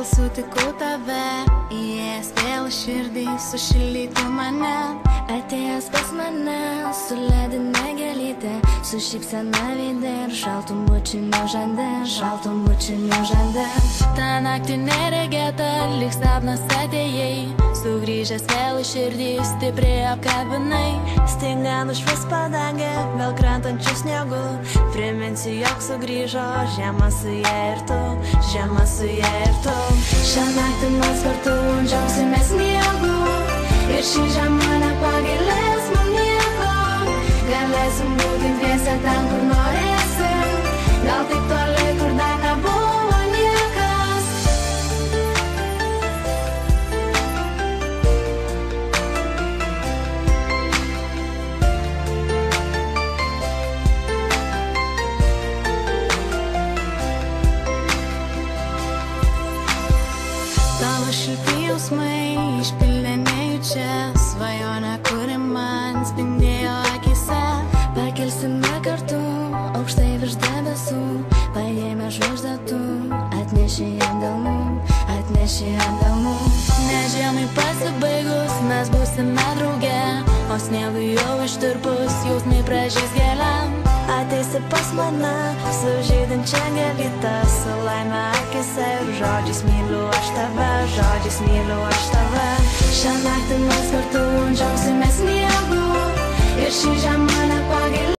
sutikau tave, įėjęs vėl širdį, sušildytų mane. Atėjęs pas mane, su ledine gėlyte, su šypsena veide ir šaltum bučiniu žande. Ta naktį neregėta, lyg sapnas atėjai, sugrįžęs vėl į širdį, stipriai apkabinai. Staiga nušvis padangė, vėl krentančių sniegų, priminsiu, jog sugrįžo žiema su ja ir tu. Šią naktį mes kartu džiaugsimės sniegu, ir šį žiemą nepagailės mums nieko. Galėsim būti dviese ten, kur norėsim, gal taip toli, kur dar nebuvo niekas. Tavo šilti jausmai išpildė nejučia svajonę, kuri man spindėjo akise. Pakelsime kartu, aukštai virš debesų, paėmę žvaigždėtų, atnešė ant delnų. Ne žiemai pasibaigus, mes būsime drauge, o sniegui jau ištirpus, jausmai pražys gėlėm. Ateisi pas mane, su žydinčia gėlyte, su laime akise ir žodžiais myliu aš tave. Šią naktį mes kartu džiaugsimės sniegu, ir šį žiemą